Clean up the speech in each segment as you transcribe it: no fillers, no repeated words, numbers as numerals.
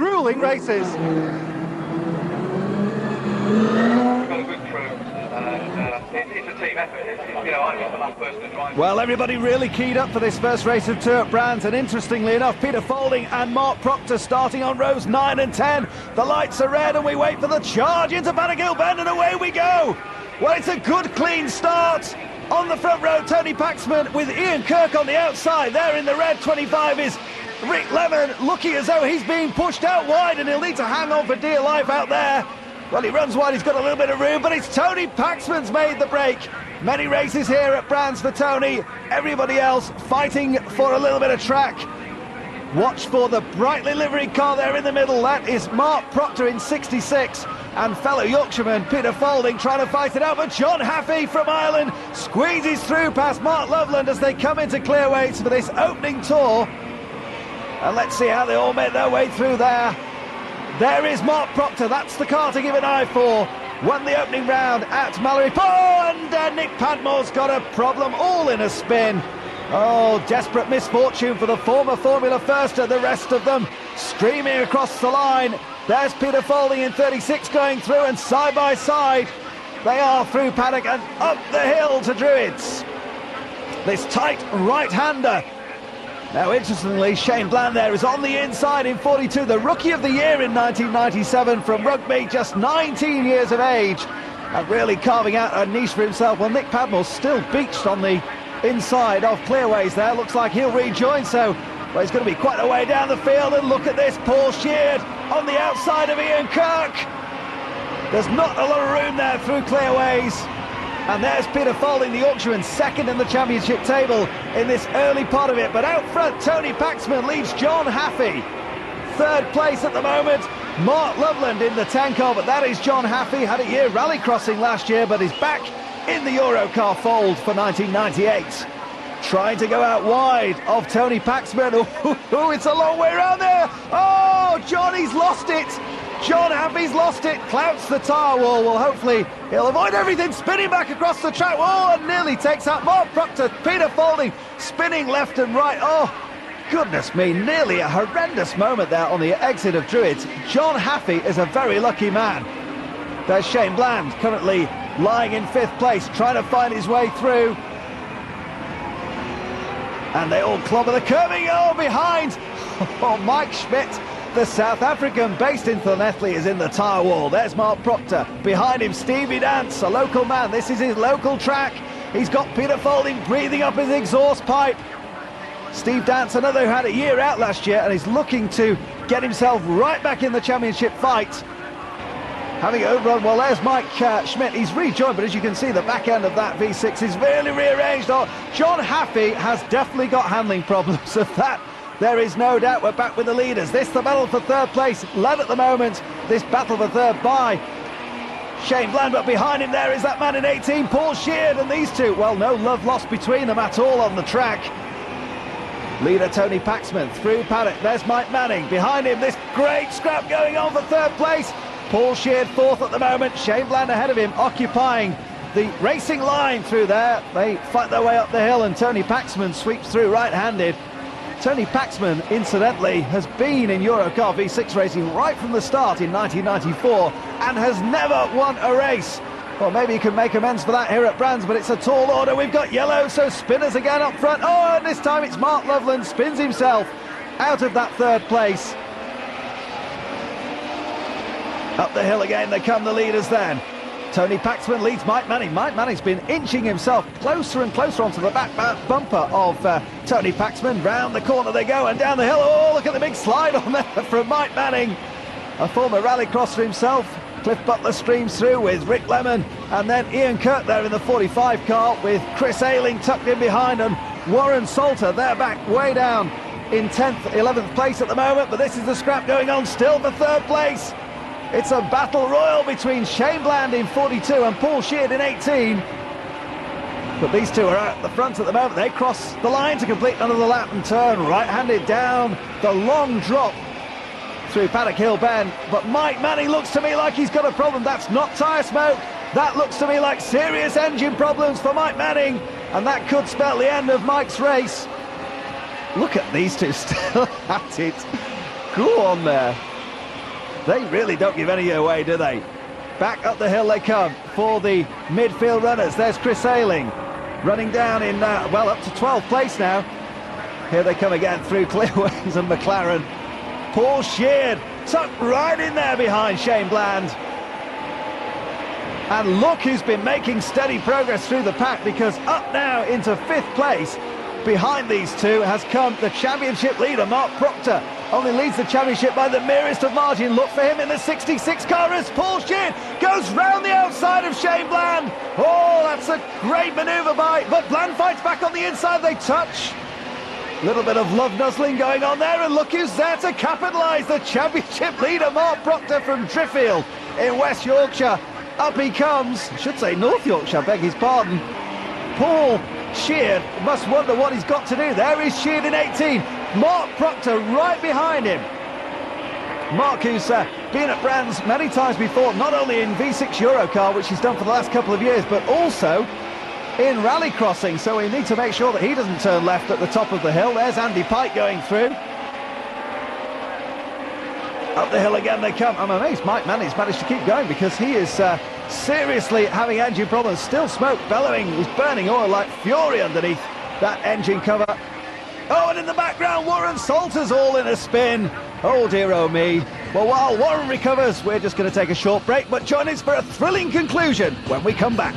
grueling races. It's a team effort. You know, I'm not the last person to drive. Well, everybody really keyed up for this first race of two at Brands, and interestingly enough, Peter Faulding and Mark Proctor starting on rows 9 and 10. The lights are red and we wait for the charge into Paddock Hill Bend, and away we go. Well, it's a good, clean start. On the front row, Tony Paxman with Ian Kirk on the outside. There in the red 25 is Rick Lemon, looking as though he's being pushed out wide, and he'll need to hang on for dear life out there. Well, he runs wide, he's got a little bit of room, but it's Tony Paxman's made the break. Many races here at Brands for Tony. Everybody else fighting for a little bit of track. Watch for the brightly liveried car there in the middle. That is Mark Proctor in 66. And fellow Yorkshireman Peter Faulding trying to fight it out, but John Haffey from Ireland squeezes through past Mark Loveland as they come into Clearways for this opening tour. And let's see how they all make their way through there. There is Mark Proctor, that's the car to give an eye for. Won the opening round at Mallory. Oh, and Nick Padmore's got a problem, all in a spin. Oh, desperate misfortune for the former Formula Firster, the rest of them streaming across the line. There's Peter Faulding in 36 going through, and side by side they are through Paddock and up the hill to Druids. This tight right-hander. Now, interestingly, Shane Bland there is on the inside in 42, the Rookie of the Year in 1997 from Rugby, just 19 years of age, and really carving out a niche for himself. Well, Nick Padmore's still beached on the inside of Clearways there. Looks like he'll rejoin, so well, he's going to be quite a way down the field, and look at this, Paul Sheard on the outside of Ian Kirk. There's not a lot of room there through Clearways. And there's Peter Faulding, the Yorkshireman, second in the championship table in this early part of it. But out front, Tony Paxman leads John Haffey. Third place at the moment, Mark Loveland in the 10 car, but that is John Haffey. Had a year rallycrossing last year, but is back in the Eurocar fold for 1998. Trying to go out wide of Tony Paxman. Oh, it's a long way around there. Oh, Johnny's lost it. John Haffey's lost it, clouts the tyre wall. Well, hopefully he'll avoid everything, spinning back across the track. Oh, and nearly takes out Mark Proctor. Peter Faulding spinning left and right. Oh, goodness me, nearly a horrendous moment there on the exit of Druids. John Haffey is a very lucky man. There's Shane Bland, currently lying in 5th place, trying to find his way through. And they all clobber the curving. Oh, behind. Oh, Mike Schmidt, the South African based in Llanelli, is in the tyre wall. There's Mark Proctor. Behind him, Stevie Dance, a local man. This is his local track. He's got Peter Faulding breathing up his exhaust pipe. Steve Dance, another who had a year out last year and is looking to get himself right back in the championship fight. Having overrun, well, there's Mike Schmidt. He's rejoined, but as you can see, the back end of that V6 is really rearranged. Oh, John Haffey has definitely got handling problems of that. There is no doubt. We're back with the leaders. This the battle for third place, led at the moment, this battle for third by Shane Bland, but behind him there is that man in 18, Paul Sheard, and these two, well, no love lost between them at all on the track. Leader Tony Paxman through Paddock. There's Mike Manning. Behind him, this great scrap going on for third place. Paul Sheard 4th at the moment. Shane Bland ahead of him, occupying the racing line through there. They fight their way up the hill, and Tony Paxman sweeps through right-handed. Tony Paxman, incidentally, has been in Eurocar V6 racing right from the start in 1994 and has never won a race. Well, maybe he can make amends for that here at Brands, but it's a tall order. We've got yellow, so spinners again up front. Oh, and this time it's Mark Loveland, spins himself out of that third place. Up the hill again, they come the leaders then. Tony Paxman leads Mike Manning. Mike Manning's been inching himself closer and closer onto the back bumper of Tony Paxman. Round the corner they go and down the hill. Oh, look at the big slide on there from Mike Manning. A former rallycrosser himself. Cliff Butler streams through with Rick Lemon, and then Ian Kirk there in the 45 car with Chris Ayling tucked in behind, and Warren Salter, they're back way down in 10th, 11th place at the moment, but this is the scrap going on still for third place. It's a battle royal between Shane Bland in 42 and Paul Sheard in 18. But these two are out the front at the moment. They cross the line to complete another lap and turn right-handed down the long drop through Paddock Hill Bend. But Mike Manning looks to me like he's got a problem. That's not tyre smoke. That looks to me like serious engine problems for Mike Manning. And that could spell the end of Mike's race. Look at these two still at it. Go on there. They really don't give any away, do they? Back up the hill they come for the midfield runners. There's Chris Ayling running down in, well, up to 12th place now. Here they come again through Clearways and McLaren. Paul Sheard tucked right in there behind Shane Bland. And look who's been making steady progress through the pack, because up now into 5th place behind these two has come the championship leader, Mark Proctor. Only leads the championship by the merest of margin. Look for him in the 66 car as Paul Sheard goes round the outside of Shane Bland. Oh, that's a great manoeuvre but Bland fights back on the inside. They touch. Little bit of love nuzzling going on there, and look who's there to capitalise. The championship leader, Mark Proctor from Driffield in West Yorkshire. Up he comes, I should say North Yorkshire, beg his pardon. Paul Sheard must wonder what he's got to do. There is Sheard in 18. Mark Proctor right behind him. Mark, who's been at Brands many times before, not only in V6 Eurocar, which he's done for the last couple of years, but also in rally crossing, so we need to make sure that he doesn't turn left at the top of the hill. There's Andy Pike going through. Up the hill again they come. I'm amazed Mike Manning's managed to keep going, because he is seriously having engine problems. Still smoke bellowing. He's burning oil like fury underneath that engine cover. Oh, and in the background, Warren Salters all in a spin. Oh dear, oh me. Well, while Warren recovers, we're just going to take a short break, but join us for a thrilling conclusion when we come back.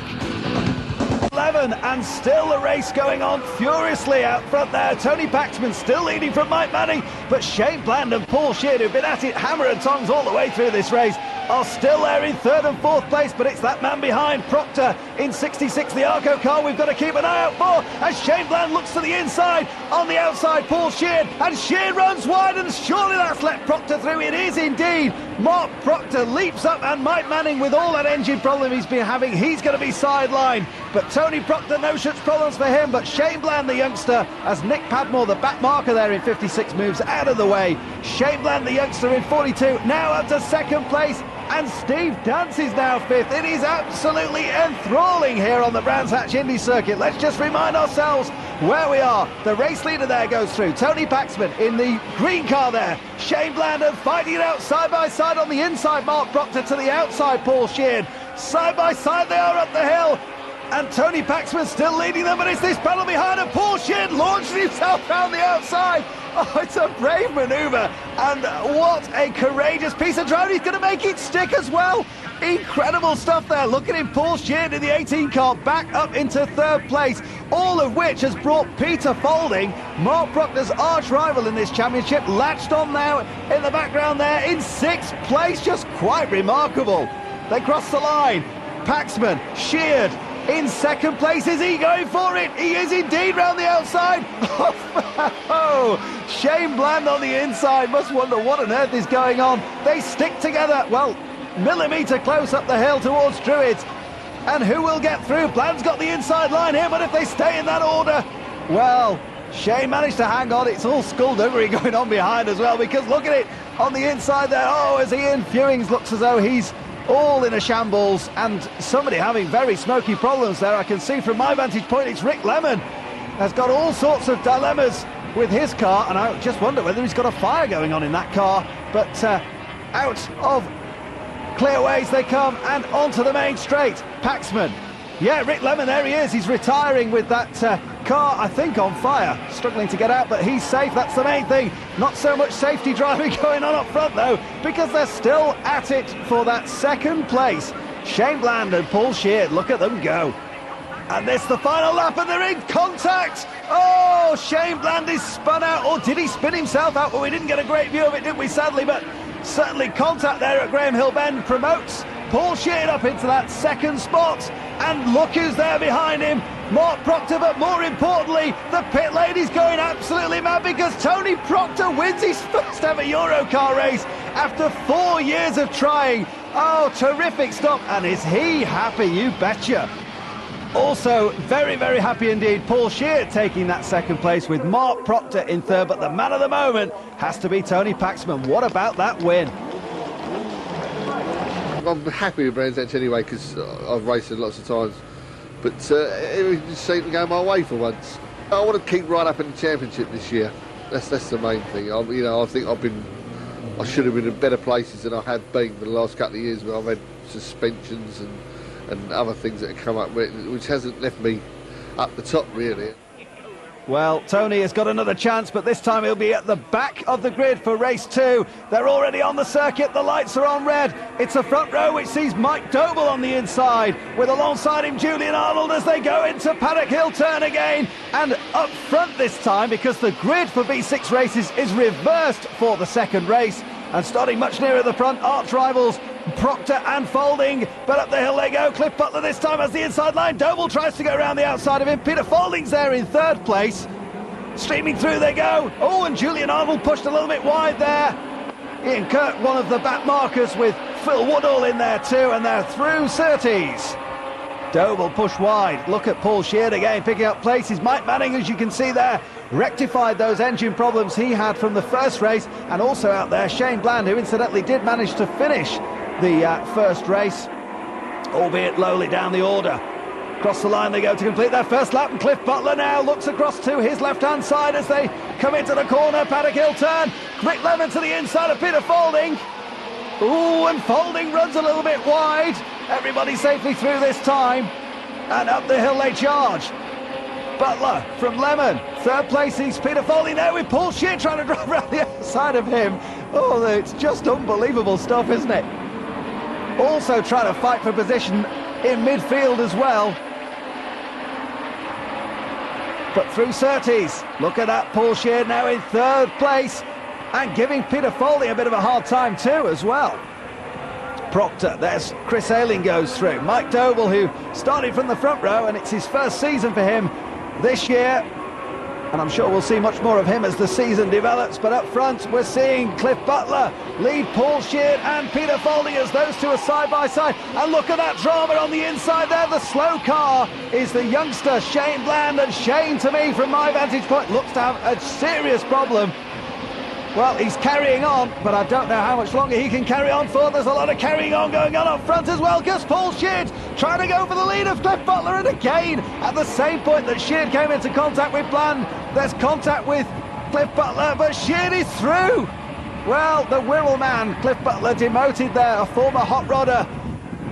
11, and still the race going on furiously out front there. Tony Paxman still leading from Mike Manning, but Shane Bland and Paul Sheard, who've been at it hammer and tongs all the way through this race, are still there in 3rd and 4th place, but it's that man behind, Proctor, in 66, the Arco car we've got to keep an eye out for, as Shane Bland looks to the inside. On the outside, Paul Sheard, and Sheard runs wide, and surely that's let Proctor through. It is indeed. Mark Proctor leaps up, and Mike Manning, with all that engine problem he's been having, he's going to be sidelined. But Tony Proctor, no such problems for him, but Shane Bland, the youngster, as Nick Padmore, the back marker there in 56, moves out of the way. Shane Bland, the youngster, in 42, now up to 2nd place. And Steve Dance is now 5th. It is absolutely enthralling here on the Brands Hatch Indy Circuit. Let's just remind ourselves where we are. The race leader there goes through. Tony Paxman in the green car there. Shane Bland fighting it out side by side on the inside. Mark Proctor to the outside. Paul Sheard. Side by side they are up the hill. And Tony Paxman still leading them, but it's this battle behind him. Paul Sheard launching himself round the outside. Oh, it's a brave manoeuvre, and what a courageous piece of driving. He's going to make it stick as well. Incredible stuff there. Look at him, Paul Sheard in the 18 car, back up into 3rd place, all of which has brought Peter Folding, Mark Proctor's arch rival in this championship, latched on now in the background there in 6th place. Just quite remarkable. They cross the line. Paxman, Sheard in 2nd place. Is he going for it? He is indeed round the outside. Oh, Shane Bland on the inside must wonder what on earth is going on. They stick together, well, millimetre close up the hill towards Druids. And who will get through? Bland's got the inside line here, but if they stay in that order, well, Shane managed to hang on. It's all skullduggery going on behind as well, because look at it on the inside there. Oh, as Ian Fewings looks as though he's all in a shambles, and somebody having very smoky problems there. I can see from my vantage point it's Rick Lemon has got all sorts of dilemmas with his car, and I just wonder whether he's got a fire going on in that car. But out of Clearways they come, and onto the main straight. Paxman, yeah, Rick Lemon, there he is. He's retiring with that car, I think, on fire, struggling to get out, but he's safe. That's the main thing. Not so much safety driving going on up front though, because they're still at it for that 2nd place. Shane Bland and Paul Sheard, look at them go. And this the final lap, and they're in contact. Oh, Shane Bland is spun out, or did he spin himself out? Well, we didn't get a great view of it, did we, sadly, but certainly contact there at Graham Hill Bend promotes Paul Sheard up into that 2nd spot. And look who's there behind him, Mark Proctor, but more importantly, the pit lady's going absolutely mad, because Tony Proctor wins his 1st ever Eurocar race after 4 years of trying. Oh, terrific stop, and is he happy? You betcha. Also, very, very happy indeed, Paul Sheard taking that 2nd place with Mark Proctor in 3rd, but the man of the moment has to be Tony Paxman. What about that win? I'm happy with Brands Hatch anyway, because I've raced it lots of times, but it just seemed to go my way for once. I want to keep right up in the championship this year. That's the main thing. I think I've been I should have been in better places than I had been the last couple of years, where I've had suspensions and other things that have come up with, which hasn't left me up the top really. Well, Tony has got another chance, but this time he'll be at the back of the grid for race 2. They're already on the circuit, the lights are on red. It's a front row which sees Mike Doble on the inside, with alongside him Julian Arnold as they go into Paddock Hill turn again. And up front this time, because the grid for V6 races is reversed for the second race. And starting much nearer the front, arch rivals Proctor and Folding, but up the hill they go. Cliff Butler this time has the inside line. Doble tries to go around the outside of him. Peter Folding's there in third place. Streaming through they go. Oh, and Julian Arnold pushed a little bit wide there. Ian Kirk, one of the back markers, with Phil Woodall in there too, and they're through Surtees. Doble pushed wide. Look at Paul Sheard again picking up places. Mike Manning, as you can see there, rectified those engine problems he had from the first race. And also out there Shane Bland, who incidentally did manage to finish the first race, albeit lowly down the order. Across the line they go to complete their first lap, and Cliff Butler now looks across to his left-hand side as they come into the corner. Paddock Hill turn. Rick Lemon to the inside of Peter Folding. Ooh, and Folding runs a little bit wide. Everybody safely through this time, and up the hill they charge. Butler from Lemon, third place is Peter Folding there with Paul Shear trying to drive around the outside of him. Oh, it's just unbelievable stuff, isn't it? Also trying to fight for position in midfield as well. But through Surtees, look at that, Paul Shear now in third place, and giving Peter Folding a bit of a hard time too as well. Proctor, there's Chris Ayling goes through. Mike Doble, who started from the front row, and it's his first season for him this year, and I'm sure we'll see much more of him as the season develops. But up front we're seeing Cliff Butler lead Paul Sheard and Peter Folding as those two are side by side. And look at that drama on the inside there. The slow car is the youngster Shane Bland, and Shane, to me, from my vantage point, looks to have a serious problem. Well, he's carrying on, but I don't know how much longer he can carry on for. There's a lot of carrying on going on up front as well. Gus Paul Sheard trying to go for the lead of Cliff Butler, and again, at the same point that Sheard came into contact with Bland, there's contact with Cliff Butler, but Sheard is through. Well, the Wirral man, Cliff Butler, demoted there, a former hot rodder,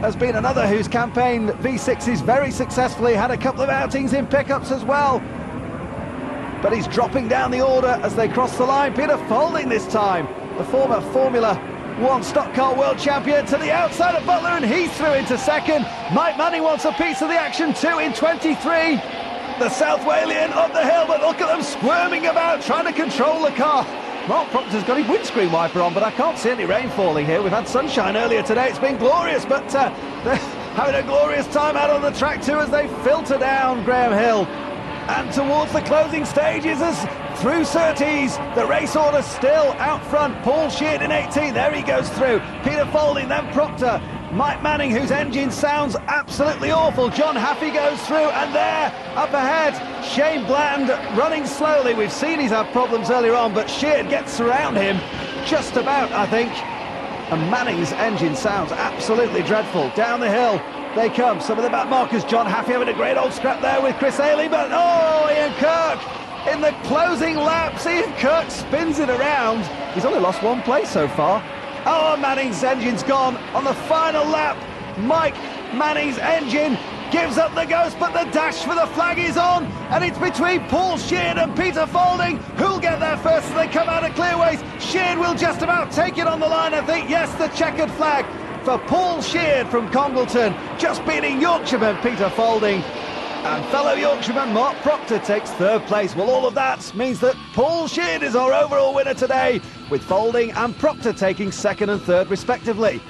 has been another who's campaigned V6s very successfully, had a couple of outings in pickups as well. But he's dropping down the order as they cross the line. Peter Folding this time, the former Formula 1 stock car world champion, to the outside of Butler, and he's through into second. Mike Manning wants a piece of the action too in 23. The South Walian up the hill, but look at them squirming about, trying to control the car. Mark Proctor's got his windscreen wiper on, but I can't see any rain falling here. We've had sunshine earlier today, it's been glorious, but they're having a glorious time out on the track too as they filter down Graham Hill. And towards the closing stages as through Surtees, the race order still out front. Paul Sheard in 18, there he goes through. Peter Folding, then Proctor. Mike Manning, whose engine sounds absolutely awful. John Haffey goes through, and there, up ahead, Shane Bland running slowly. We've seen he's had problems earlier on, but Sheard gets around him just about, I think. And Manning's engine sounds absolutely dreadful. Down the hill they come, some of the back markers. John Haffey having a great old scrap there with Chris Ayling, but oh, Ian Kirk in the closing laps. Ian Kirk spins it around. He's only lost one place so far. Oh, Manning's engine's gone on the final lap. Mike Manning's engine gives up the ghost, but the dash for the flag is on, and it's between Paul Sheard and Peter Folding. Who'll get there first as they come out of Clearways? Sheard will just about take it on the line, I think. Yes, the checkered flag for Paul Sheard from Congleton, just beating Yorkshireman Peter Folding. And fellow Yorkshireman Mark Proctor takes third place. Well, all of that means that Paul Sheard is our overall winner today, with Folding and Proctor taking second and third respectively.